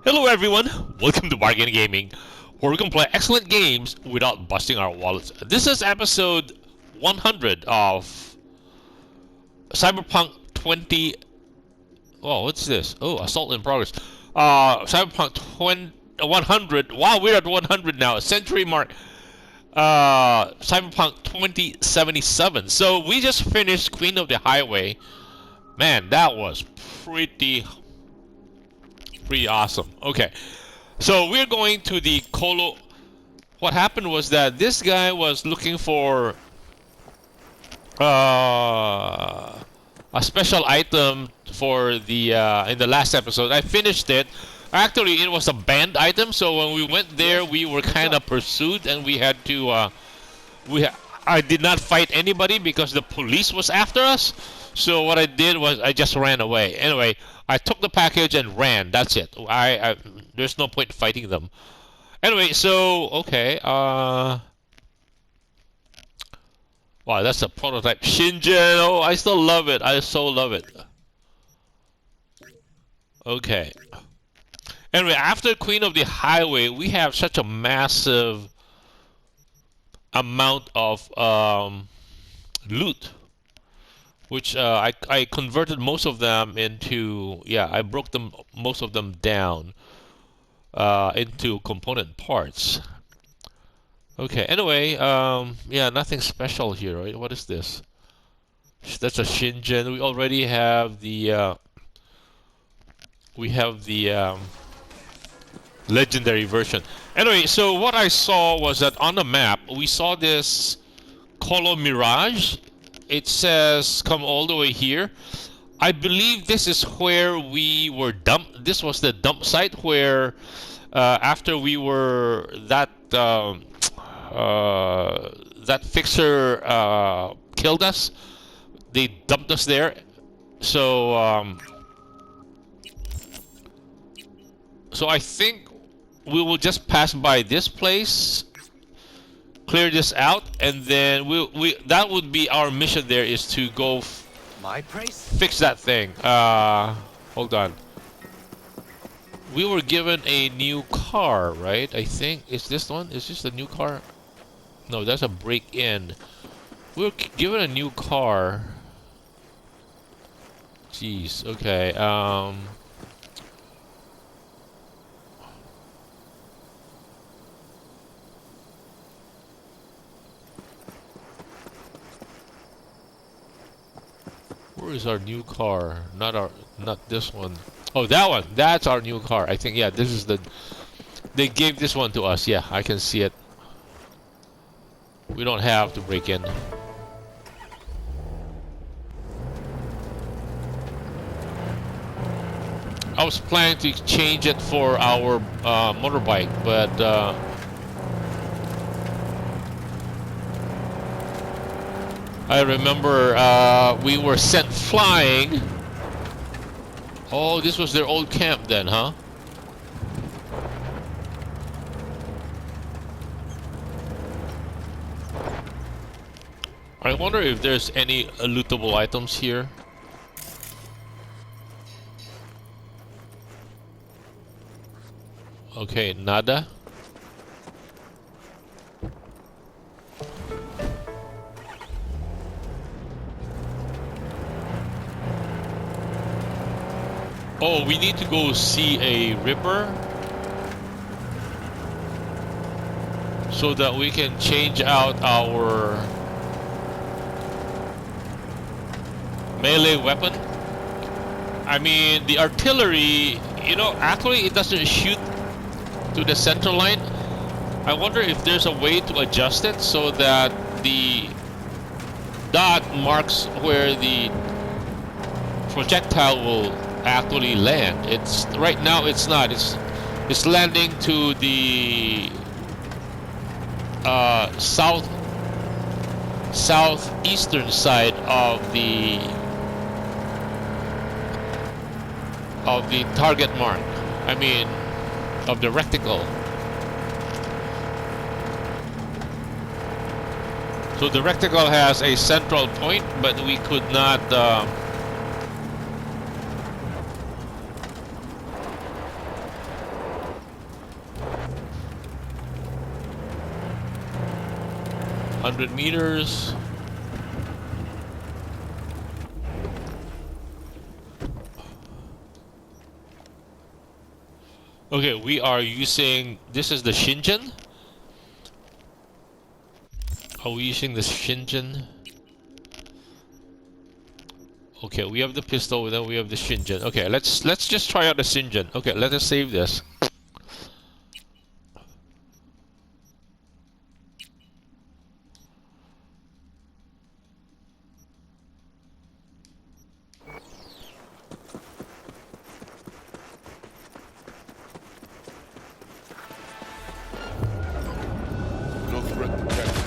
Hello everyone, welcome to Bargain Gaming, where we can play excellent games without busting our wallets. This is episode 100 of Cyberpunk 20... Oh, what's this? Oh, Assault in Progress. Cyberpunk 100. Wow, we're at 100 now, a century mark. Cyberpunk 2077. So we just finished Queen of the Highway. Man, that was pretty awesome. Okay. So we're going to the Colo. What happened was that this guy was looking for a special item for the in the last episode. I finished it. Actually, it was a banned item. So when we went there, we were kind of pursued, and we had to. I did not fight anybody because the police was after us. So what I did was I just ran away. Anyway, I took the package and ran. That's it. There's no point fighting them. Anyway, so okay. Wow, that's a prototype Shingen. Oh, I still love it. I so love it. Okay. Anyway, after Queen of the Highway, we have such a massive amount of loot, which I converted most of them into, yeah, I broke them, most of them down into component parts. Okay, anyway, yeah, nothing special here, right? What is this? That's a Shingen. We already have the legendary version. Anyway, so what I saw was that on the map, we saw this Colo Mirage. It says come all the way here. I believe this is where we were dumped. This was the dump site where after we were that fixer killed us, they dumped us there. So so I think we will just pass by this place, clear this out, and then that would be our mission. There is to go fix that thing. Hold on. We were given a new car, right? I think is this one. Is this the new car? No, that's a break-in. We were given a new car. Jeez. Okay. Where is our new car? Not this one. Oh, that one. That's our new car. I think, yeah, this is the... They gave this one to us. Yeah, I can see it. We don't have to break in. I was planning to exchange it for our motorbike, but... I remember we were sent flying. Oh, this was their old camp then, huh? I wonder if there's any lootable items here. Okay, nada. Oh, we need to go see a Ripper so that we can change out our melee weapon. I mean, the artillery, you know, actually it doesn't shoot to the center line. I wonder if there's a way to adjust it so that the dot marks where the projectile will actually land. It's right now it's not. It's landing to the southeastern side of the target mark. I mean, of the reticle. So the reticle has a central point, but we could not 100 meters. Okay, we are using... This is the Shingen? Are we using the Shingen? Okay, we have the pistol, then we have the Shingen. Okay, let's just try out the Shingen. Okay, let us save this. No threat detected.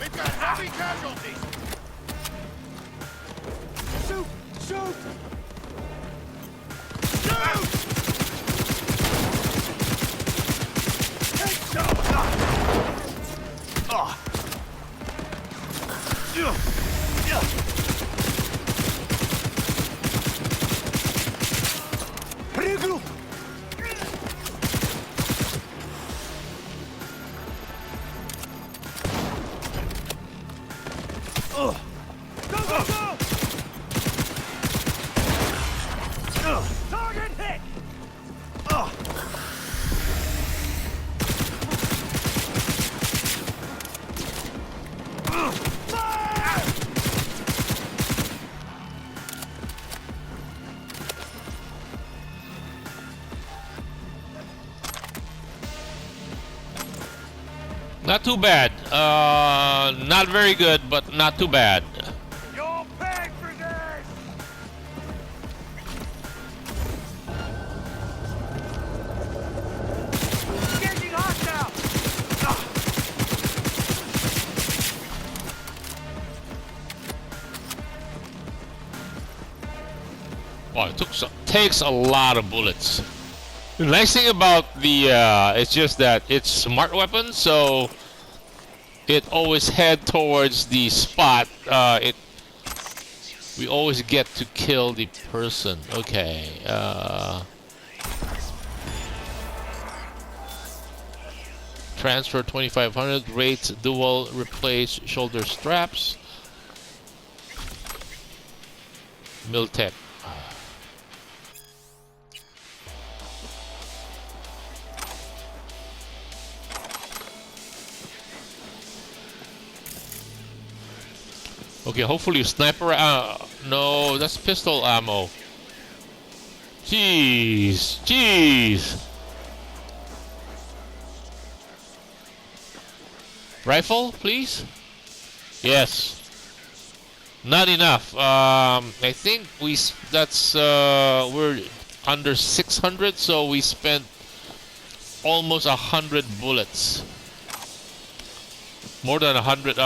We've got heavy casualties! Shoot! Shoot! Shoot! Take some! Regroup! Go, go, go! Target hit! Fire! Not too bad. Not very good, but not too bad. You'll pay for this! Engaging hostile! Wow, it takes a lot of bullets. The nice thing about the it's just that it's smart weapon, so it always head towards the spot. We always get to kill the person. Okay. Transfer 2500. Rates dual. Replace shoulder straps. Miltech. Okay, hopefully sniper. No, that's pistol ammo. Jeez, jeez. Rifle, please. Yes. Not enough. I think we're under 600, so we spent almost 100 bullets. More than 100.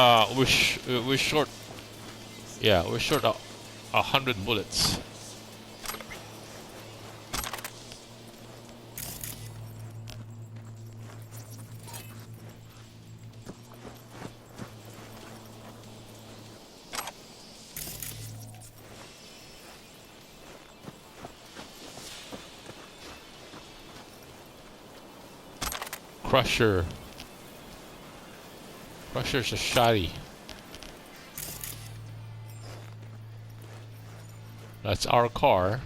We're short. Yeah, we're short 100 bullets. Crusher. Crusher's a shoddy. That's our car.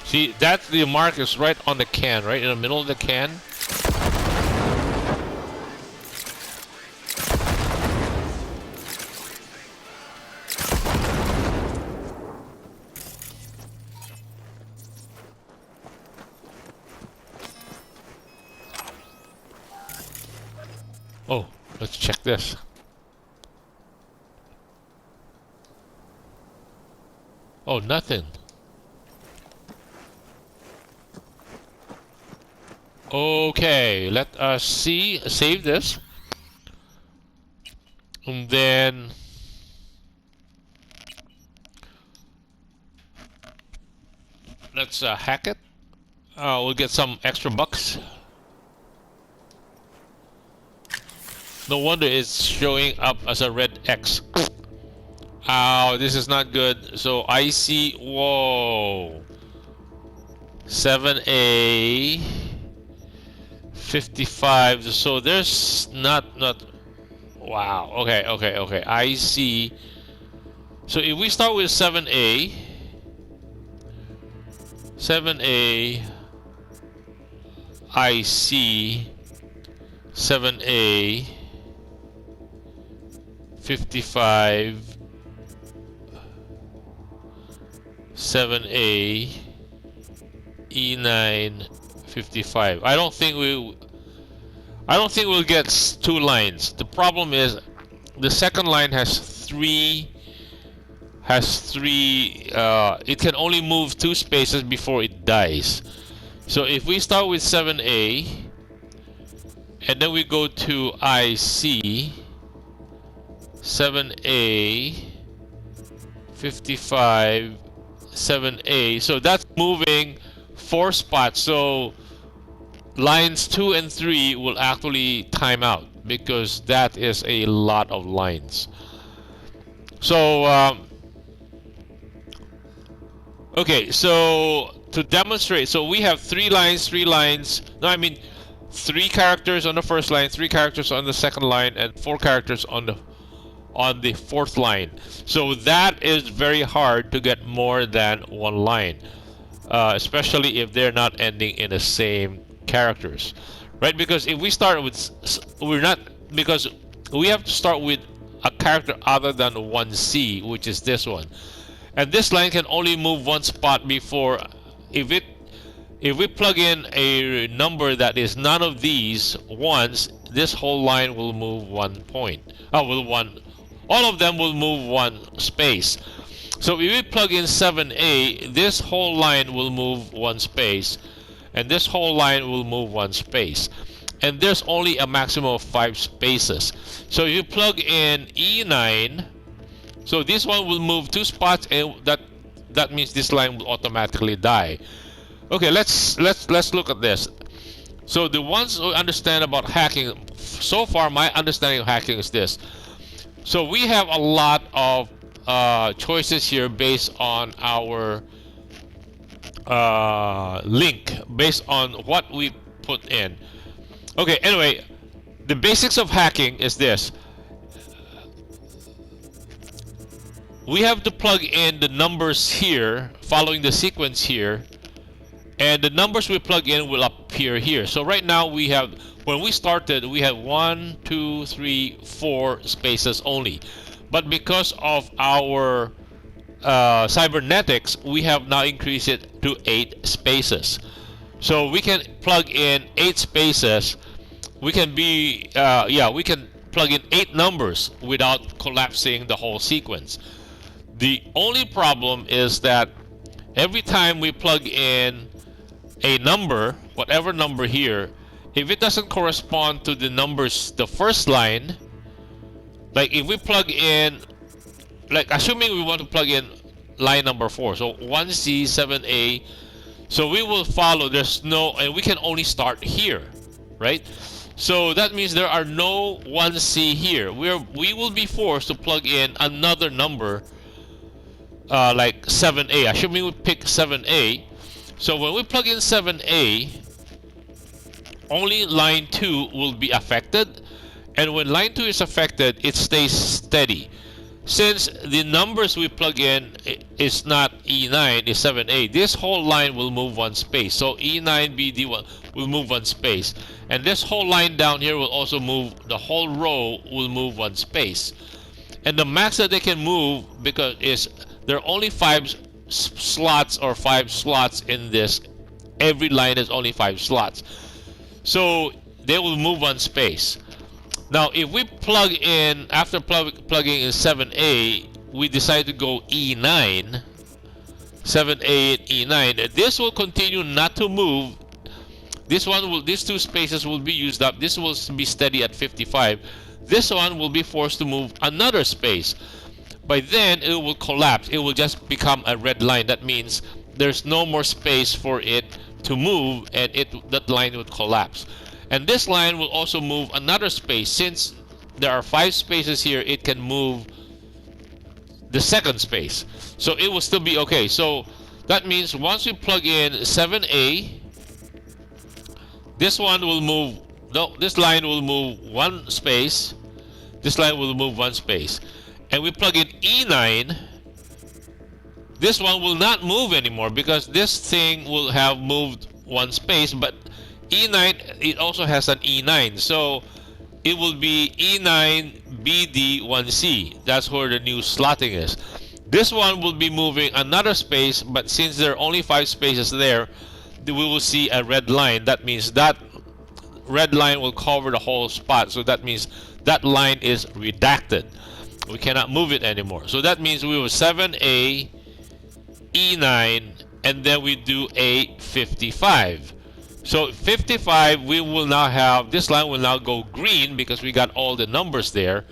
See, that's the mark is right on the can, right in the middle of the can. Oh, let's check this. Oh, nothing. Okay, let us see. Save this. And then let's hack it. We'll get some extra bucks. No wonder it's showing up as a red X. Ow, this is not good. So I see, whoa. 7A 55. So there's not wow. Okay. I see. So if we start with 7A I see 7A 55 7A E9 55. I don't think we'll get two lines. The problem is the second line has three. It can only move 2 spaces before it dies. So if we start with 7A and then we go to IC 7A 55 7A, so that's moving 4 spots. So lines 2 and 3 will actually time out because that is a lot of lines. So okay, so to demonstrate, so we have 3 lines. No, I mean 3 characters on the first line, 3 characters on the second line, and 4 characters on the fourth line. So that is very hard to get more than 1 line, especially if they're not ending in the same characters, right? Because if we start with, because we have to start with a character other than 1C, which is this one, and this line can only move 1 spot before. If we plug in a number that is none of these ones, this whole line will move 1 point. All of them will move 1 space. So if we plug in 7A, this whole line will move 1 space, and this whole line will move 1 space. And there's only a maximum of 5 spaces. So if you plug in E9, so this one will move 2 spots, and that means this line will automatically die. Okay, let's look at this. So the ones who understand about hacking, so far my understanding of hacking is this. So we have a lot of choices here based on our link, based on what we put in. Okay, anyway, the basics of hacking is this. We have to plug in the numbers here, following the sequence here, and the numbers we plug in will appear here. So right now we have, when we started, we had 1, 2, 3, 4 spaces only. But because of our cybernetics, we have now increased it to 8 spaces. So we can plug in 8 spaces. We can we can plug in 8 numbers without collapsing the whole sequence. The only problem is that every time we plug in a number, whatever number here, if it doesn't correspond to the numbers, the first line, like if we plug in, like assuming we want to plug in line number 4, so 1C, 7A, so we will follow, and we can only start here, right? So that means there are no 1C here. We will be forced to plug in another number, like 7A. Assuming we pick 7A, so when we plug in 7A, only line 2 will be affected, and when line 2 is affected, it stays steady. Since the numbers we plug in is not E9, it's 7A, this whole line will move 1 space. So E9, BD1 will move 1 space. And this whole line down here will also move, the whole row will move 1 space. And the max that they can move, because there are only 5 slots or 5 slots in this. Every line is only 5 slots. So they will move 1 space. Now, if we plug in, after plugging in 7A, we decide to go E9, 7A and E9, this will continue not to move. These 2 spaces will be used up. This will be steady at 55. This one will be forced to move another space. By then, it will collapse. It will just become a red line. That means there's no more space for it to move, and that line would collapse. And this line will also move another space, since there are 5 spaces here, it can move the second space. So it will still be okay. So that means once we plug in 7A, this one will move, no, this line will move 1 space, this line will move 1 space. And we plug in E9, this one will not move anymore because this thing will have moved 1 space, but E9, it also has an E9. So it will be E9BD1C. That's where the new slotting is. This one will be moving another space, but since there are only 5 spaces there, we will see a red line. That means that red line will cover the whole spot. So that means that line is redacted. We cannot move it anymore. So that means we will 7A, E9, and then we do A55. So 55, we will now have, this line will now go green because we got all the numbers there.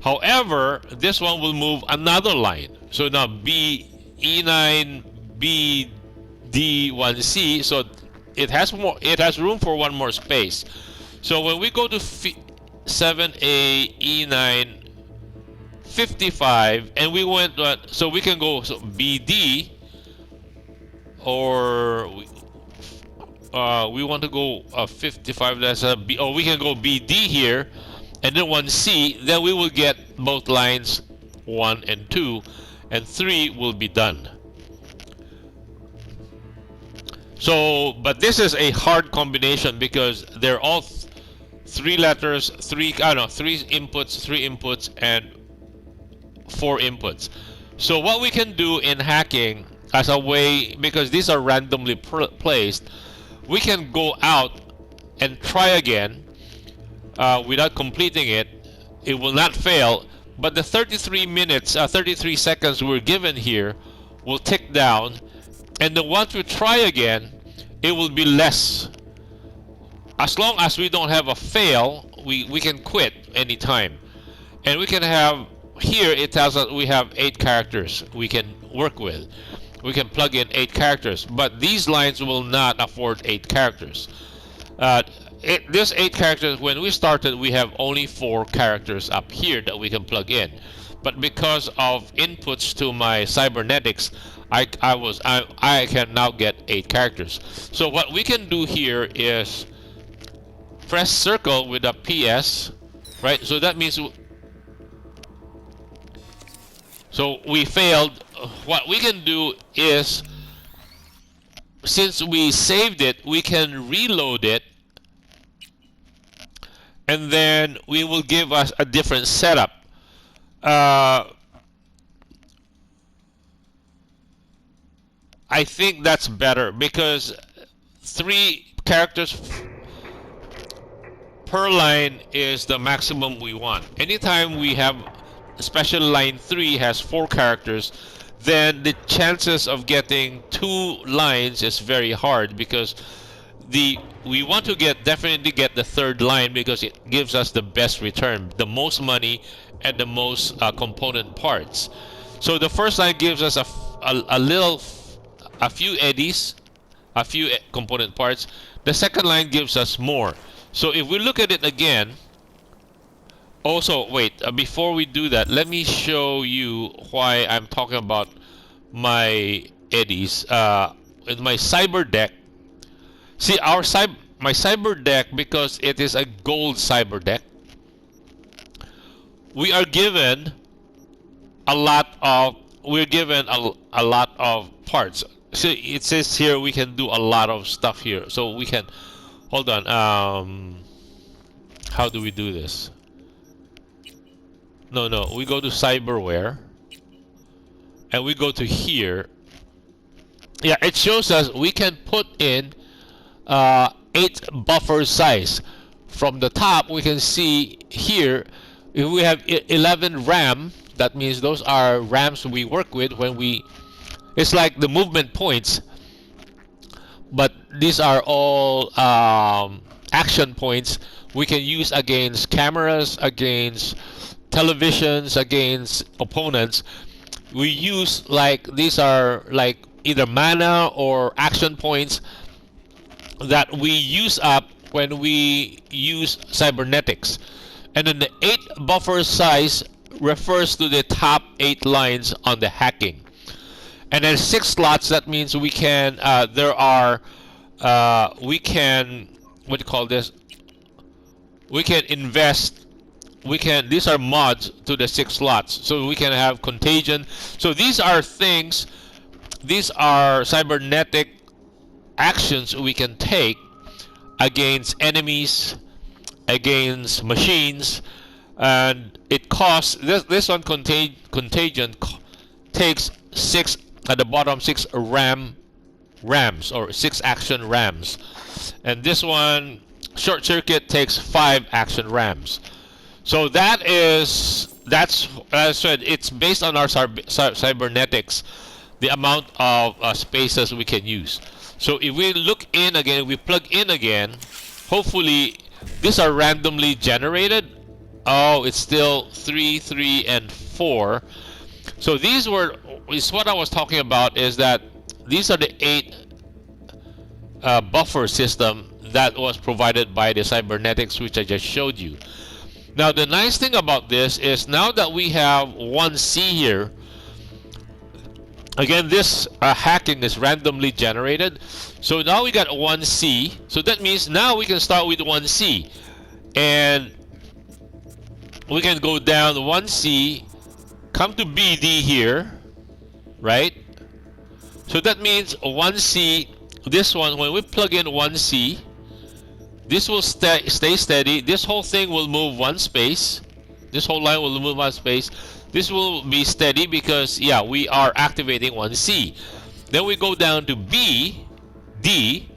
However, this one will move another line. So now B, E9, B, D1C. So it has more, it has room for 1 more space. So when we go to 7A, E9, 55, and we went, so we can go BD, or we want to go 55. That's a B. Oh, we can go BD here, and then 1C. Then we will get both lines 1 and 2, and 3 will be done. So, but this is a hard combination because they're all 3 letters, 3 inputs, and 4 inputs. So what we can do in hacking as a way, because these are randomly placed, we can go out and try again without completing it. It will not fail, but the 33 minutes, 33 seconds we're given here will tick down, and then once we try again, it will be less. As long as we don't have a fail, we can quit anytime. And we can have, here it tells us we have 8 characters we can work with. We can plug in 8 characters, but these lines will not afford 8 characters. This 8 characters, when we started, we have only 4 characters up here that we can plug in. But because of inputs to my cybernetics, I can now get 8 characters. So what we can do here is press circle with a PS, right? So that means, so we failed. What we can do is, since we saved it, we can reload it, and then we will give us a different setup. I think that's better because 3 characters per line is the maximum we want. Anytime we have, especially line 3 has 4 characters, then the chances of getting 2 lines is very hard because we want to definitely get the 3rd line because it gives us the best return, the most money, and the most component parts. So the first line gives us a few eddies, a few component parts. The second line gives us more. So if we look at it again, also wait, before we do that, let me show you why I'm talking about my eddies. In my cyber deck, see my cyber deck, because it is a gold cyber deck, we are given a lot of parts. So it says here we can do a lot of stuff here. So we can, hold on, how do we do this? No, we go to cyberware and we go to here. Yeah, it shows us we can put in 8 buffer size. From the top we can see here, if we have 11 RAM, that means those are RAMs we work with when we, it's like the movement points, but these are all action points we can use against cameras, against televisions, against opponents. We use, like, these are like either mana or action points that we use up when we use cybernetics. And then the 8 buffer size refers to the top 8 lines on the hacking. And then 6 slots, that means we can, we can, what do you call this? We can invest, these are mods to the 6 slots. So we can have contagion. So these are things, these are cybernetic actions we can take against enemies, against machines, and it costs, this one contagion takes 6 at the bottom, 6 rams or 6 action rams, and this one short circuit takes 5 action rams. So that's as I said, it's based on our cybernetics, the amount of spaces we can use. So if we look in again, we plug in again, hopefully these are randomly generated. Oh, it's still 3, 3, and 4. So these is what I was talking about, is that these are the 8 buffer system that was provided by the cybernetics, which I just showed you. Now the nice thing about this is, now that we have 1C here, again, this hacking is randomly generated. So now we got 1C. So that means now we can start with 1C. And we can go down 1C, come to BD here, right? So that means 1C, this one, when we plug in 1C, this will stay steady. This whole thing will move 1 space. This whole line will move 1 space. This will be steady because, yeah, we are activating 1C. Then we go down to B, D.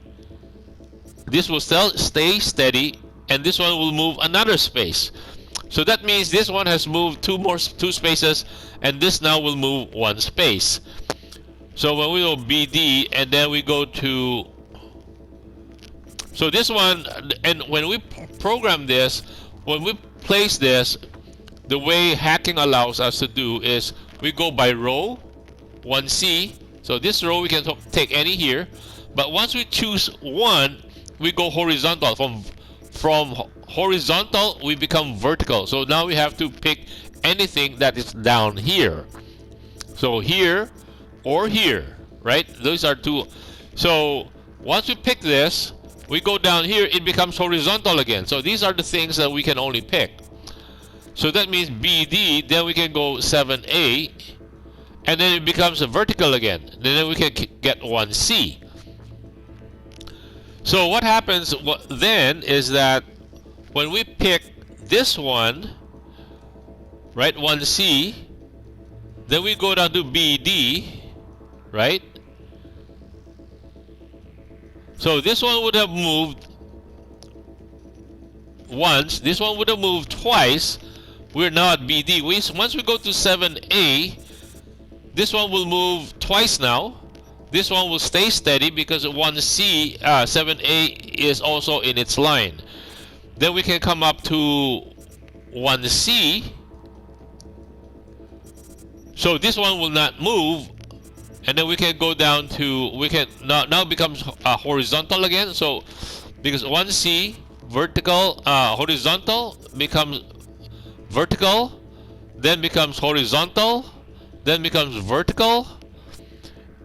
This will still stay steady, and this one will move another space. So that means this one has moved 2 spaces, and this now will move 1 space. So when we go BD, and then we go to, so this one, and when we program this, when we place this, the way hacking allows us to do is we go by row, 1C. So this row we can take any here, but once we choose one, we go horizontal. From horizontal we become vertical. So now we have to pick anything that is down here. So here or here, right? Those are 2. So once we pick this, we go down here, it becomes horizontal again. So these are the things that we can only pick. So that means BD, then we can go 7A, and then it becomes a vertical again. Then we can get 1C. So what happens then is that when we pick this one, right, 1C, then we go down to BD, right? So this one would have moved once, this one would have moved twice. We're now at BD. Once we go to 7A, this one will move twice now. This one will stay steady because 1C, 7A is also in its line. Then we can come up to 1C. So this one will not move. And then we can go down to, we can, now becomes horizontal again. So because 1C, vertical, horizontal becomes vertical, then becomes horizontal, then becomes vertical,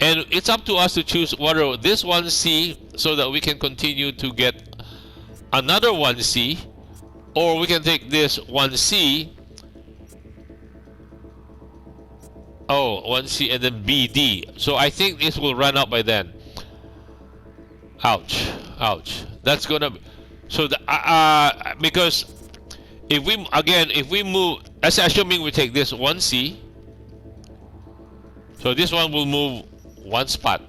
and it's up to us to choose whether this 1C so that we can continue to get another 1C, or we can take this 1C, 1C, and then BD. So I think this will run out by then. Ouch, ouch. That's gonna be, so the because if we move, assuming we take this 1C, so this one will move 1 spot.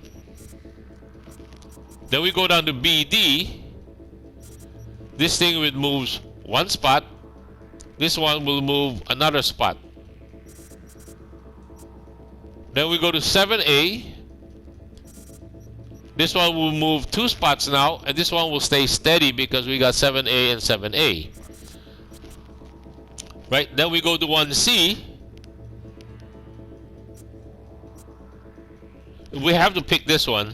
Then we go down to BD. This thing will moves 1 spot. This one will move another spot. Then we go to 7A. This one will move 2 spots now, and this one will stay steady because we got 7A and 7A. Right? Then we go to 1C. We have to pick this one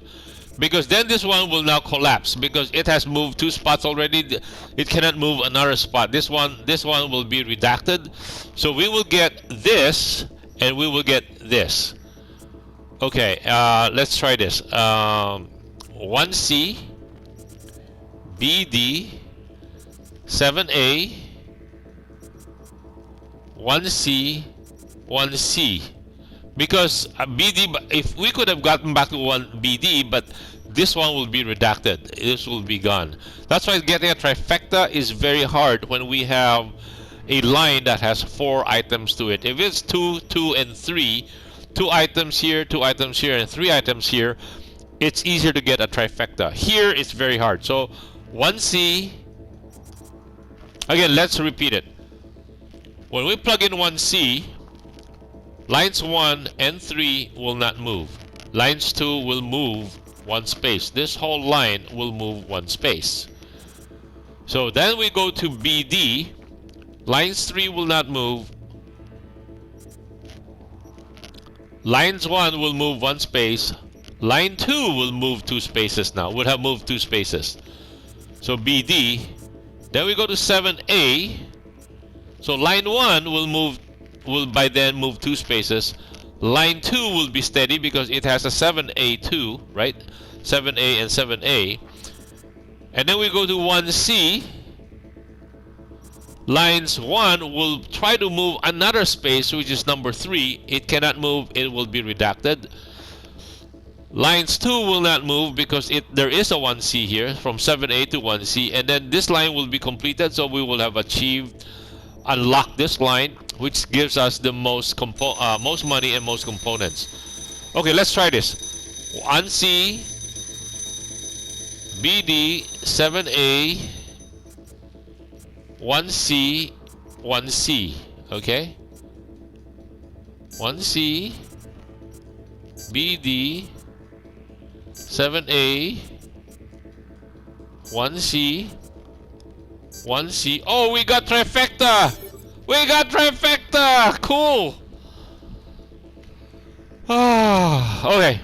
Because then this one will now collapse because it has moved 2 spots already. It cannot move another spot. This one will be redacted. So we will get this and we will get this. Okay, let's try this. 1C, BD, 7A, 1C, 1C. Because BD, if we could have gotten back to 1 BD, but this one will be redacted. This will be gone. That's why getting a trifecta is very hard when we have a line that has 4 items to it. If it's 2, 2, and 3, 2 items here, 2 items here, and 3 items here, it's easier to get a trifecta. Here, it's very hard. So 1C. Again, let's repeat it. When we plug in 1C, lines 1 and 3 will not move. Lines 2 will move 1 space. This whole line will move 1 space. So then we go to BD. Lines 3 will not move. Lines 1 will move 1 space. Line 2 will move 2 spaces now. Would have moved 2 spaces. So BD. Then we go to 7A. So line 1 will by then move 2 spaces. Line 2 will be steady because it has a 7A2, right? 7A and 7A. And then we go to 1C. Lines 1 will try to move another space, which is number 3. It cannot move, it will be redacted. Lines 2 will not move because there is a 1C here from 7A to 1C, and then this line will be completed, so we will have unlocked this line, which gives us the most money and most components. Okay, let's try this. 1C, BD, 7A, 1C, 1C. Okay? 1C, BD, 7A, 1C, 1C. Oh, we got trifecta! We got trifecta! Cool! Ah, okay.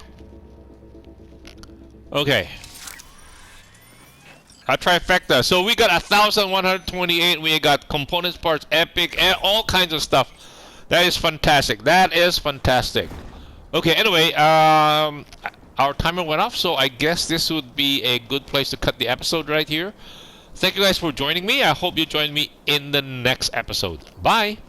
Okay. A trifecta. So we got 1,128. We got components, parts, epic, and all kinds of stuff. That is fantastic. That is fantastic. Okay, anyway, our timer went off, so I guess this would be a good place to cut the episode right here. Thank you guys for joining me. I hope you join me in the next episode. Bye!